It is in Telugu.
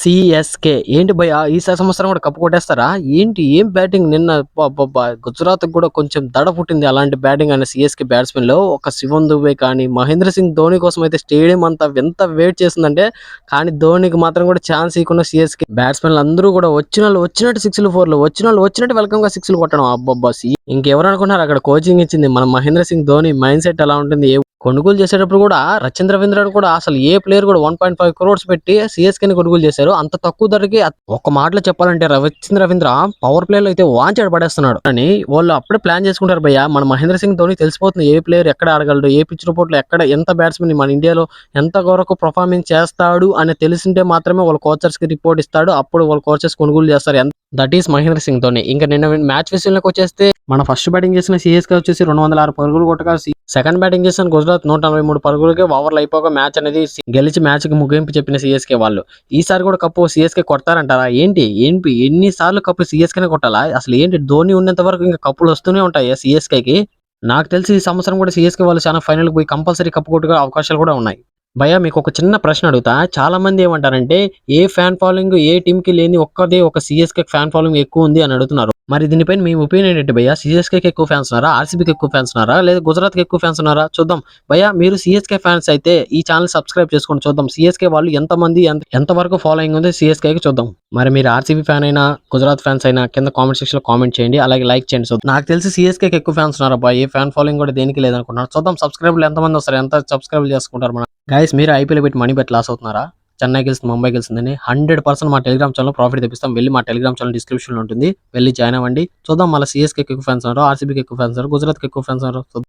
సిఎస్కే ఏంటి భయ్య ఈ సంవత్సరం కూడా కప్పు కొట్టేస్తారా ఏంటి ఏం బ్యాటింగ్ నిన్న గుజరాత్ కూడా కొంచెం దడ పుట్టింది అలాంటి బ్యాటింగ్ అనే సిఎస్కే బ్యాట్స్మెన్ లో ఒక శివన్ దుబే కానీ మహేంద్ర సింగ్ ధోని కోసం అయితే స్టేడియం అంతా ఎంత వెయిట్ చేస్తుందంటే కానీ ధోనికి మాత్రం కూడా ఛాన్స్ ఇవ్వకుండా సిఎస్కే బ్యాట్స్మెన్లు అందరూ కూడా వచ్చిన వాళ్ళు వచ్చినట్టు సిక్స్లు ఫోర్లు వచ్చిన వాళ్ళు వచ్చినట్టు వెల్కమ్ గా సిక్స్లు కొట్టడం అబ్బబ్బా ఇంకెవరు అనుకున్నారు అక్కడ కోచింగ్ ఇచ్చింది మన మహేంద్ర సింగ్ ధోని మైండ్ సెట్ ఎలా ఉంటుంది కొనుగోలు చేసేటప్పుడు కూడా రచంద్ర రవీంద్ర కూడా అసలు ఏ ప్లేయర్ కూడా 1.5 crores పెట్టి సిఎస్కే ని కొనుగోలు చేశారు అంత తక్కువ ధరకి ఒక మాటలో చెప్పాలంటే రచంద్ర రవీంద్ర పవర్ ప్లే లో అయితే వాంచాడు పడేస్తున్నాడు అని వాళ్ళు అప్పుడే ప్లాన్ చేసుకుంటారు భయ్య మన మహేంద్ర సింగ్ ధోని తెలిసిపోతుంది ఏ ప్లేయర్ ఎక్కడ ఆడగలడు ఏ పిచ్ రిపోర్ట్ లో ఎక్కడ ఎంత బ్యాట్స్మెన్ మన ఇండియాలో ఎంత వరకు పర్ఫార్మెన్స్ చేస్తాడు అని తెలిసింటే మాత్రమే వాళ్ళ కోచర్స్ కి రిపోర్ట్ ఇస్తాడు అప్పుడు వాళ్ళ కోచర్స్ కొనుగోలు చేస్తారు దట్ ఈస్ మహేంద్ర సింగ్ ధోని ఇంకా నిన్న మ్యాచ్ విషయంలోకి వచ్చేస్తే మన ఫస్ట్ బ్యాటింగ్ చేసిన సిఎస్కే వచ్చేసి 206 పరుగులు కొట్టగా సెకండ్ బ్యాటింగ్ చేసిన గుజరాత్ 143 పరుగులకి ఓవర్లు అయిపోగా మ్యాచ్ అనేది గెలిచి మ్యాచ్ కి ముగింపు చెప్పిన సిఎస్కే వాళ్ళు ఈసారి కూడా కప్పు సిఎస్కే కొడతారంటారా ఏంటి ఎన్నిసార్లు కప్పు సిఎస్కేనే కొట్టాలా అసలు ఏంటి ధోని ఉన్నంత వరకు ఇంకా కప్పులు వస్తూనే ఉంటాయి సిఎస్కేకి నాకు తెలిసి ఈ సంవత్సరం కూడా సిఎస్కే వాళ్ళు చాలా ఫైనల్ పోయి కంపల్సరీ కప్పు కొట్టుకునే అవకాశాలు కూడా ఉన్నాయి భయ్యా మీకు ఒక చిన్న ప్రశ్న అడుగుతా చాలా మంది ఏమంటారంటే ఏ ఫ్యాన్ ఫాలోయింగ్ ఏ టీమ్ కి లేని ఒక సిఎస్కే ఫ్యాన్ ఫాలోయింగ్ ఎక్కువ ఉంది అని అడుగుతున్నారు మరి దీనిపైన మీ ఒపీనియన్ ఏంటి భయ్యా సిఎస్కేకి ఎక్కువ ఫ్యాన్స్ ఉన్నారా ఆర్సీబీకి ఎక్కువ ఫ్యాన్స్ ఉన్నారా లేదా గుజరాత్కి ఎక్కువ ఫ్యాన్స్ ఉన్నారా చూద్దాం భయ్యా మీరు సిఎస్కే ఫ్యాన్స్ అయితే ఈ ఛానల్ సబ్స్క్రైబ్ చేసుకొని చూద్దాం సిఎస్కే వాళ్ళు ఎంతమంది ఎంత వరకు ఫాలోయింగ్ ఉంది సిఎస్కేకి చూద్దాం మరి మీరు ఆర్సీబీ ఫ్యాన్ అయినా గుజరాత్ ఫ్యాన్స్ అయినా కింద కామెంట్ సెక్షన్ లో కామెంట్ చేయండి అలాగే లైక్ చేయండి చూద్దాం నాకు తెలిసి సిఎస్కేకి ఎక్కువ ఫ్యాన్స్ ఉన్నారు అబ్బా ఏ ఫ్యాన్ ఫాలోయింగ్ కూడా దేనికి లేదనుకుంటున్నారు చూద్దాం సబ్స్క్రైబర్లు ఎంతమంది వస్తారు ఎంత సబ్స్క్రైబ్ చేసుకుంటారు మన గైస్ మీరు ఐపీఎల్ పెట్టి మనీ పెట్టి లాస్ అవుతున్నారా చెన్నై గెలుస్తుంది ముంబై గెలుస్తుందని 100% మా టెలిగ్రామ్ ఛానల్ ప్రాఫిట్ తెప్పిస్తాం వెళ్ళి మా టెలిగ్రామ్ ఛానల్ డిస్క్రిప్షన్ లో ఉంటుంది వెళ్ళి జాయిన్ అవ్వండి చూద్దాం మళ్ళీ సిఎస్కే ఎక్కువ ఫ్యాన్స్ ఉన్నారు ఆర్సీబీకి ఎక్కువ ఫ్యాన్స్ ఉన్నారు గుజరాత్కి ఎక్కువ ఫ్యాన్స్ ఉన్నారు